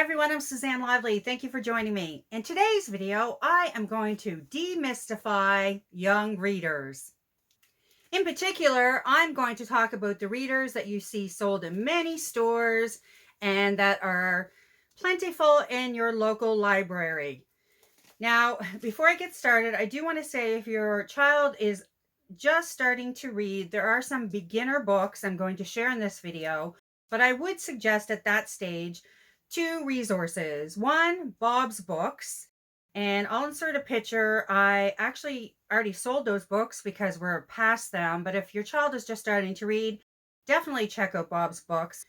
Hi everyone, I'm Suzanne Lively. Thank you for joining me. In today's video, I am going to demystify young readers. In particular, I'm going to talk about the readers that you see sold in many stores and that are plentiful in your local library. Now, before I get started, I do want to say if your child is just starting to read, there are some beginner books I'm going to share in this video, but I would suggest at that stage two resources. One, Bob's Books, and I'll insert a picture. I actually already sold those books because we're past them, but if your child is just starting to read, definitely check out Bob's Books.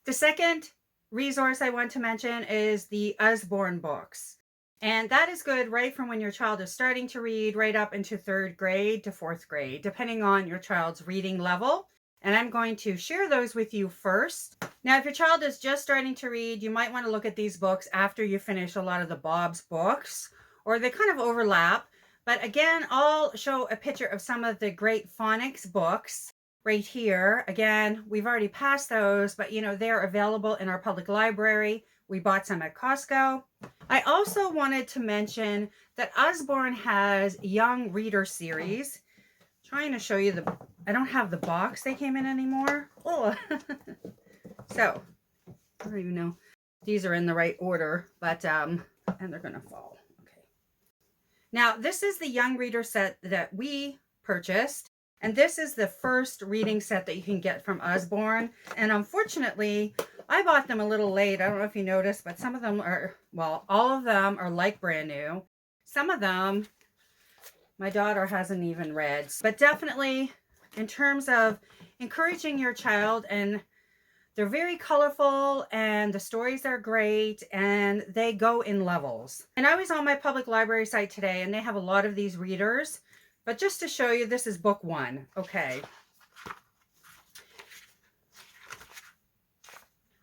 The second resource I want to mention is the Usborne books. And that is good right from when your child is starting to read right up into third grade to fourth grade, depending on your child's reading level. And I'm going to share those with you first. Now, if your child is just starting to read, you might want to look at these books after you finish a lot of the Bob's books, or they kind of overlap. But again, I'll show a picture of some of the great phonics books right here. Again, we've already passed those, but they're available in our public library. We bought some at Costco. I also wanted to mention that Usborne has Young Reader Series. Trying to show you I don't have the box they came in anymore. Oh, so I don't even know if these are in the right order, but and they're gonna fall. Okay. Now this is the Young Reader set that we purchased, and this is the first reading set that you can get from Usborne. And unfortunately, I bought them a little late. I don't know if you noticed, but some of them are, well, all of them are like brand new. Some of them my daughter hasn't even read, but definitely in terms of encouraging your child, and they're very colorful and the stories are great and they go in levels. And I was on my public library site today and they have a lot of these readers, but just to show you, this is book one. Okay.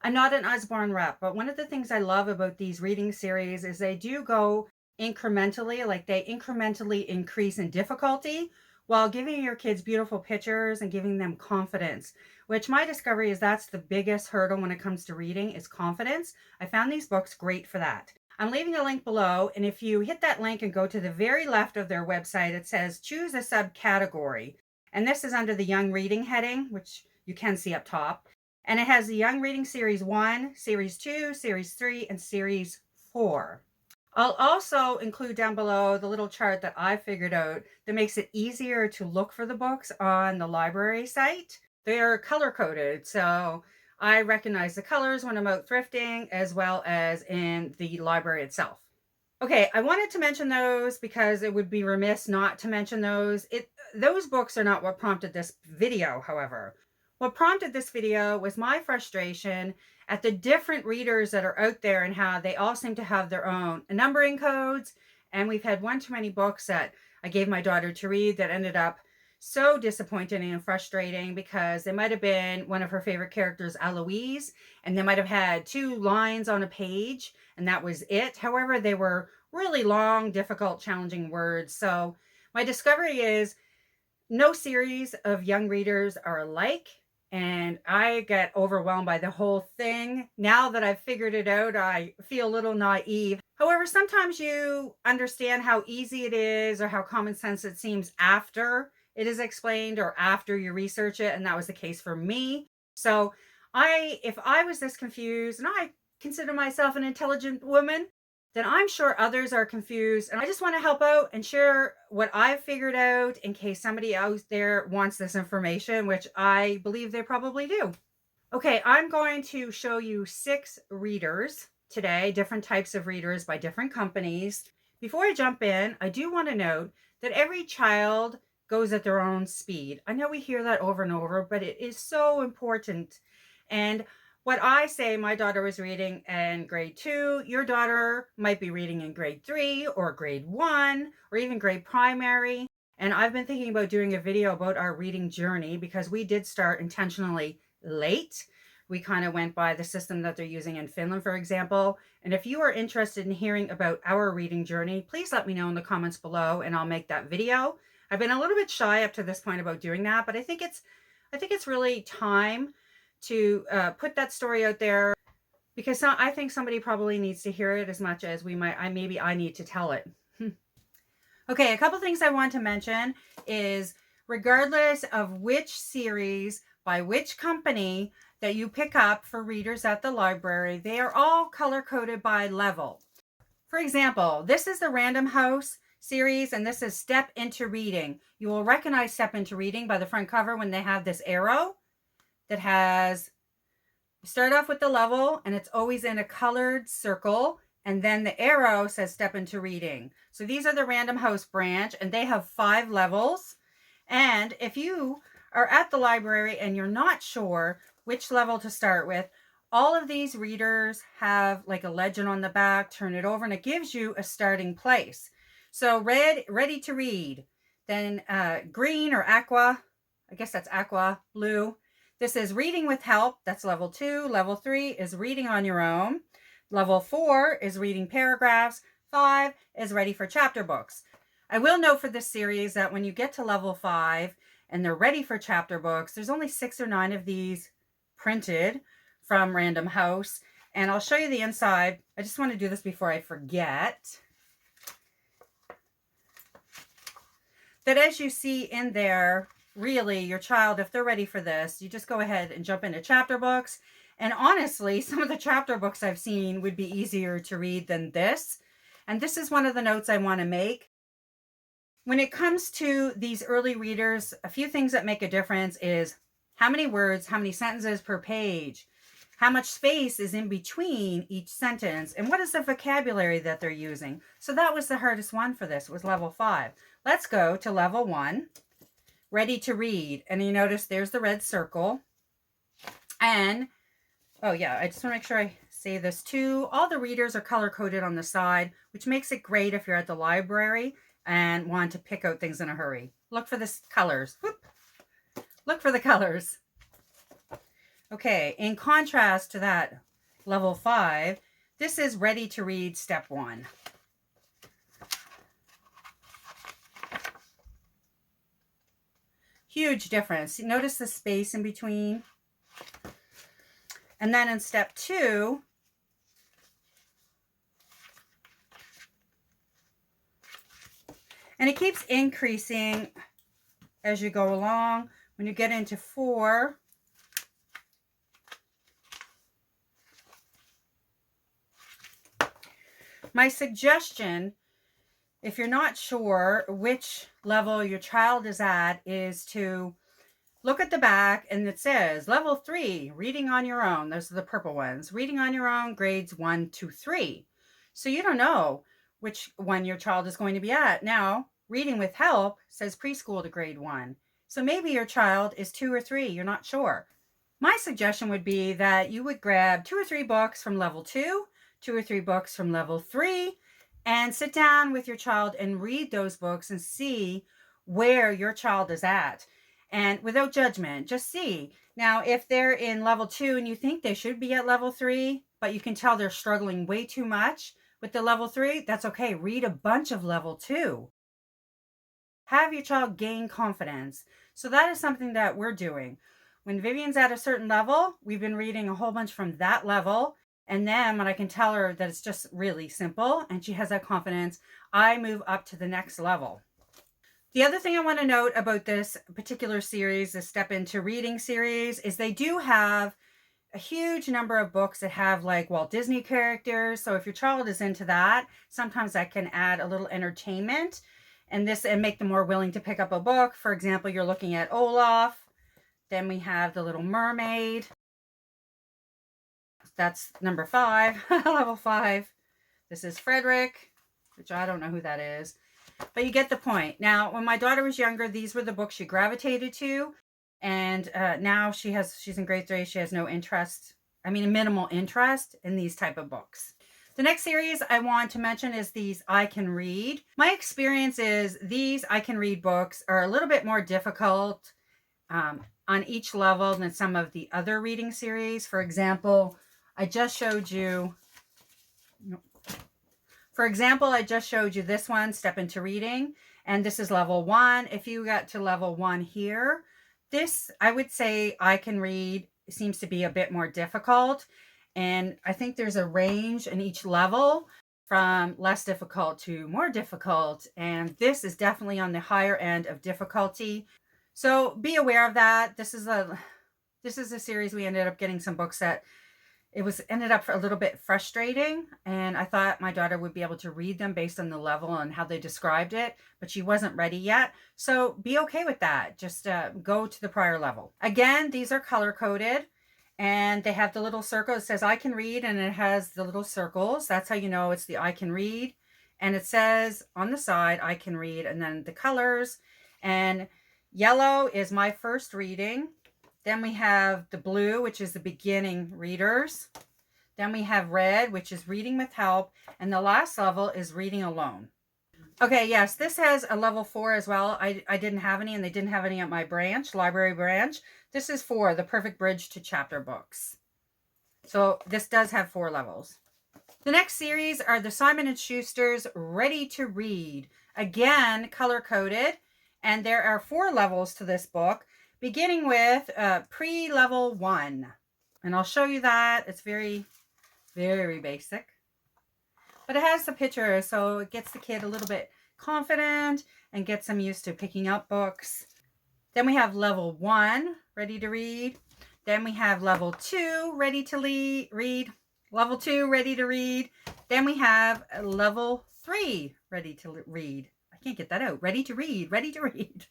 I'm not an Usborne rep, but one of the things I love about these reading series is they do go incrementally, like they incrementally increase in difficulty while giving your kids beautiful pictures and giving them confidence, which my discovery is that's the biggest hurdle when it comes to reading is confidence. I found these books great for that. I'm leaving a link below, and if you hit that link and go to the very left of their website, it says choose a subcategory. And this is under the Young Reading heading, which you can see up top. And it has the Young Reading Series 1, Series 2, Series 3, and Series 4. I'll also include down below the little chart that I figured out that makes it easier to look for the books on the library site. They are color-coded, so I recognize the colors when I'm out thrifting as well as in the library itself. Okay, I wanted to mention those because it would be remiss not to mention those. Those books are not what prompted this video, however. What prompted this video was my frustration at the different readers that are out there and how they all seem to have their own numbering codes. And we've had one too many books that I gave my daughter to read that ended up so disappointing and frustrating because they might have been one of her favorite characters, Eloise, and they might have had 2 lines on a page and that was it. However, they were really long, difficult, challenging words. So my discovery is no series of young readers are alike. And I get overwhelmed by the whole thing. Now that I've figured it out, I feel a little naive. However, sometimes you understand how easy it is or how common sense it seems after it is explained or after you research it. And that was the case for me. So if I was this confused, and I consider myself an intelligent woman, then I'm sure others are confused. And I just want to help out and share what I've figured out in case somebody out there wants this information, which I believe they probably do. Okay, I'm going to show you 6 readers today, different types of readers by different companies. Before I jump in, I do want to note that every child goes at their own speed. I know we hear that over and over, but it is so important. And what I say my daughter was reading in grade 2, your daughter might be reading in grade 3 or grade 1 or even grade primary. And I've been thinking about doing a video about our reading journey because we did start intentionally late. We kind of went by the system that they're using in Finland, for example. And if you are interested in hearing about our reading journey, please let me know in the comments below and I'll make that video. I've been a little bit shy up to this point about doing that, but I think it's really time to put that story out there. because I think somebody probably needs to hear it as much as maybe I need to tell it. Okay, a couple things I want to mention is regardless of which series by which company that you pick up for readers at the library, they are all color coded by level. For example, this is the Random House series, and this is Step into Reading. You will recognize Step into Reading by the front cover when they have this arrow that has, start off with the level, and it's always in a colored circle, and then the arrow says Step into Reading. So these are the Random House branch, and they have 5 levels. And if you are at the library and you're not sure which level to start with, all of these readers have like a legend on the back. Turn it over and it gives you a starting place. So red, ready to read. Then green or aqua, I guess that's aqua, blue. This is reading with help. That's level 2. Level 3 is reading on your own. Level 4 is reading paragraphs. 5 is ready for chapter books. I will note for this series that when you get to level 5 and they're ready for chapter books, there's only 6 or 9 of these printed from Random House. And I'll show you the inside. I just want to do this before I forget. That as you see in there, really your child, if they're ready for this, you just go ahead and jump into chapter books. And honestly, some of the chapter books I've seen would be easier to read than this. And this is one of the notes I want to make. When it comes to these early readers, a few things that make a difference is how many words, how many sentences per page, how much space is in between each sentence, and what is the vocabulary that they're using. So that was the hardest one for this, was level 5. Let's go to level 1, ready to read. And you notice there's the red circle. And, oh yeah, I just want to make sure I say this too. All the readers are color-coded on the side, which makes it great if you're at the library and want to pick out things in a hurry. Look for the colors. Whoop. Look for the colors. Okay, in contrast to that level 5, this is ready to read step 1. Huge difference. Notice the space in between. And then in step 2, and it keeps increasing as you go along. When you get into 4, my suggestion, if you're not sure which level your child is at, is to look at the back, and it says level 3, reading on your own. Those are the purple ones. Reading on your own, grades 1 to 3. So you don't know which one your child is going to be at. Now, reading with help says preschool to grade 1. So maybe your child is 2 or 3. You're not sure. My suggestion would be that you would grab 2 or 3 books from level 2, 2 or 3 books from level 3, and sit down with your child and read those books and see where your child is at. And without judgment, just see. Now, if they're in level 2 and you think they should be at level 3, but you can tell they're struggling way too much with the level 3, that's okay. Read a bunch of level 2. Have your child gain confidence. So that is something that we're doing. When Vivian's at a certain level, we've been reading a whole bunch from that level. And then when I can tell her that it's just really simple and she has that confidence, I move up to the next level. The other thing I want to note about this particular series, the Step Into Reading series, is they do have a huge number of books that have like Walt Disney characters. So if your child is into that, sometimes that can add a little entertainment and make them more willing to pick up a book. For example, you're looking at Olaf. Then we have The Little Mermaid. That's number 5, level 5. This is Frederick, which I don't know who that is. But you get the point. Now, when my daughter was younger, these were the books she gravitated to. And now she's in grade 3. She has no interest, minimal interest in these type of books. The next series I want to mention is these I Can Read. My experience is these I Can Read books are a little bit more difficult on each level than some of the other reading series. For example, I just showed you this one, Step Into Reading, and this is level 1. If you got to level 1 here, this, I would say I Can Read seems to be a bit more difficult. And I think there's a range in each level from less difficult to more difficult. And this is definitely on the higher end of difficulty. So be aware of that. This is a series we ended up getting some books that ended up a little bit frustrating, and I thought my daughter would be able to read them based on the level and how they described it, but she wasn't ready yet. So be okay with that. Just go to the prior level. Again, these are color coded, and they have the little circle. It says I can read, and it has the little circles. That's how you know it's the I can read. And it says on the side I can read, and then the colors. And yellow is my first reading. Then we have the blue, which is the beginning readers. Then we have red, which is reading with help. And the last level is reading alone. Okay, yes, this has a level 4 as well. I didn't have any, and they didn't have any at my branch, library branch. This is 4, the perfect bridge to chapter books. So this does have 4 levels. The next series are the Simon & Schuster's Ready to Read. Again, color-coded. And there are 4 levels to this book, beginning with pre-level 1. And I'll show you that. It's very, very basic. But it has the picture, so it gets the kid a little bit confident and gets them used to picking up books. Then we have level 1, ready to read. Then we have level 2, ready to read. Level 2, ready to read. Then we have level 3, ready to read. I can't get that out. Ready to read, ready to read.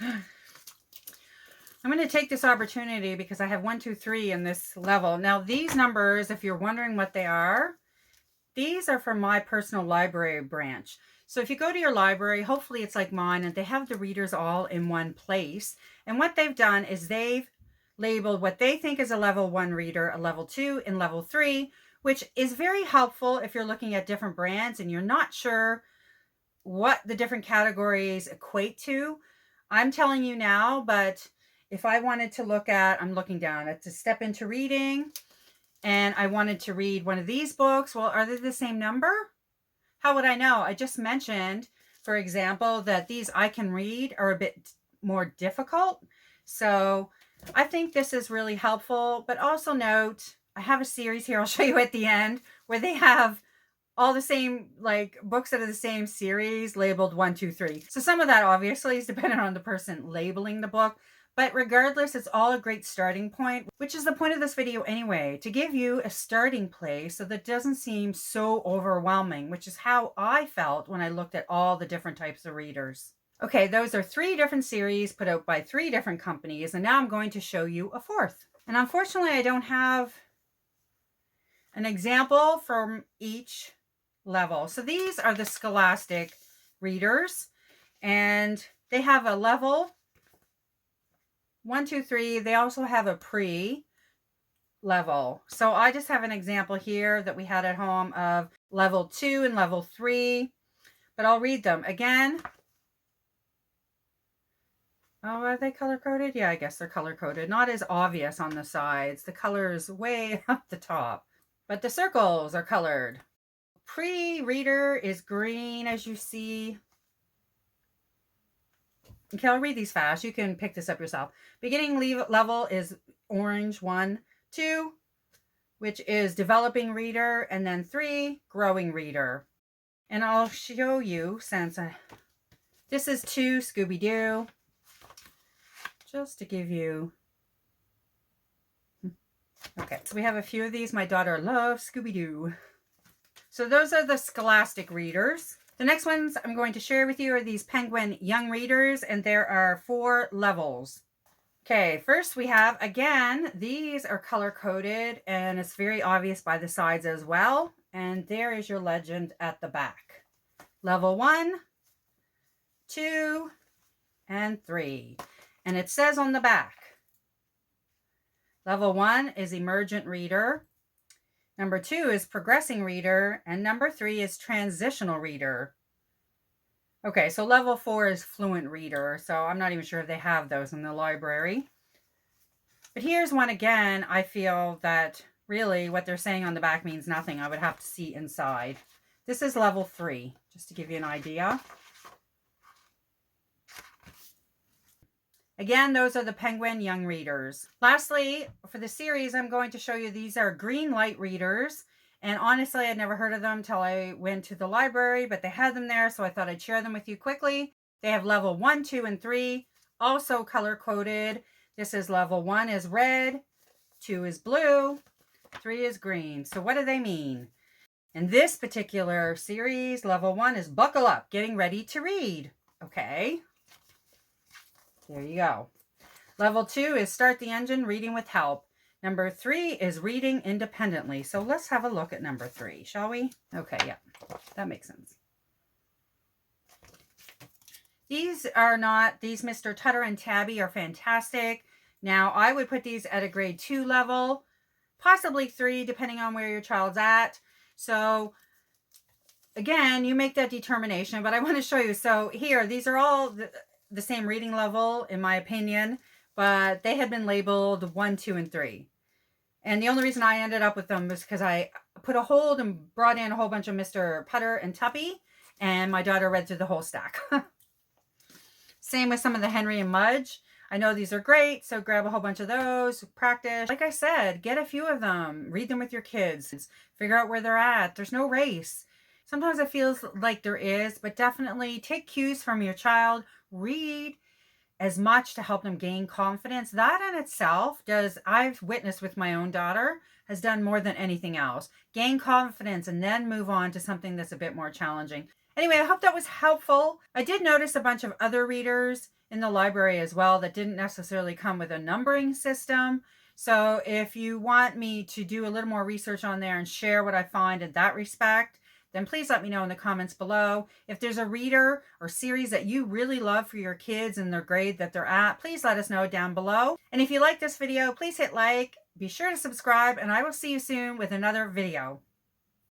I'm going to take this opportunity because I have 1, 2, 3 in this level. Now, these numbers, if you're wondering what they are, these are from my personal library branch. So if you go to your library, hopefully it's like mine, and they have the readers all in one place. And what they've done is they've labeled what they think is a level 1 reader, a level 2, and level 3, which is very helpful if you're looking at different brands and you're not sure what the different categories equate to. I'm telling you now, but if I wanted to look at, I'm looking down at to step into reading, and I wanted to read one of these books, well, are they the same number? How would I know? I just mentioned, for example, that these I can read are a bit more difficult. So I think this is really helpful, but also note, I have a series here I'll show you at the end where they have all the same, like, books that are the same series labeled 1, 2, 3. So some of that obviously is dependent on the person labeling the book. But regardless, it's all a great starting point, which is the point of this video anyway, to give you a starting place so that it doesn't seem so overwhelming, which is how I felt when I looked at all the different types of readers. Okay, those are 3 different series put out by 3 different companies, and now I'm going to show you a 4th. And unfortunately, I don't have an example from each level. So these are the Scholastic readers, and they have a level 1, 2, 3. They also have a pre-level. So I just have an example here that we had at home of level 2 and level 3. But I'll read them. Again. Oh, are they color-coded? Yeah, I guess they're color-coded. Not as obvious on the sides. The color is way up the top. But the circles are colored. Pre-reader is green, as you see. Okay, I'll read these fast. You can pick this up yourself. Beginning level is orange, 1, 2, which is developing reader, and then 3, growing reader. And I'll show you, since this is 2, Scooby-Doo, just to give you. Okay, so we have a few of these. My daughter loves Scooby-Doo. So those are the Scholastic readers. The next ones I'm going to share with you are these Penguin Young Readers, and there are 4 levels. Okay, first we have, again, these are color-coded, and it's very obvious by the sides as well. And there is your legend at the back. Level 1, 2, and 3. And it says on the back, level 1 is Emergent Reader. Number 2 is Progressing Reader, and number 3 is Transitional Reader. Okay, so level 4 is Fluent Reader, so I'm not even sure if they have those in the library. But here's one again. I feel that really what they're saying on the back means nothing. I would have to see inside. This is level 3, just to give you an idea. Again, those are the Penguin Young Readers. Lastly, for the series, I'm going to show you these are green light readers. And honestly, I'd never heard of them until I went to the library, but they had them there, so I thought I'd share them with you quickly. They have level 1, 2, and 3, also color coded. This is level 1 is red, 2 is blue, 3 is green. So what do they mean? In this particular series, level 1 is buckle up, getting ready to read. Okay, there you go. Level 2 is start the engine, reading with help. Number 3 is reading independently. So let's have a look at number 3, shall we? Okay, yeah, that makes sense. These Mr. Tutter and Tabby are fantastic. Now, I would put these at a grade 2 level, possibly 3, depending on where your child's at. So, again, you make that determination, but I want to show you. So here, these are all the same reading level, in my opinion, but they had been labeled 1, 2, and 3. And the only reason I ended up with them was because I put a hold and brought in a whole bunch of Mr. Putter and Tuppy, and my daughter read through the whole stack. Same with some of the Henry and Mudge. I know these are great, so grab a whole bunch of those, practice. Like I said, get a few of them. Read them with your kids. Figure out where they're at. There's no race. Sometimes it feels like there is, but definitely take cues from your child. Read as much to help them gain confidence. That in itself I've witnessed with my own daughter, has done more than anything else. Gain confidence and then move on to something that's a bit more challenging. Anyway, I hope that was helpful. I did notice a bunch of other readers in the library as well that didn't necessarily come with a numbering system. So if you want me to do a little more research on there and share what I find in that respect, then please let me know in the comments below. If there's a reader or series that you really love for your kids and their grade that they're at, please let us know down below. And if you like this video, please hit like, be sure to subscribe, and I will see you soon with another video.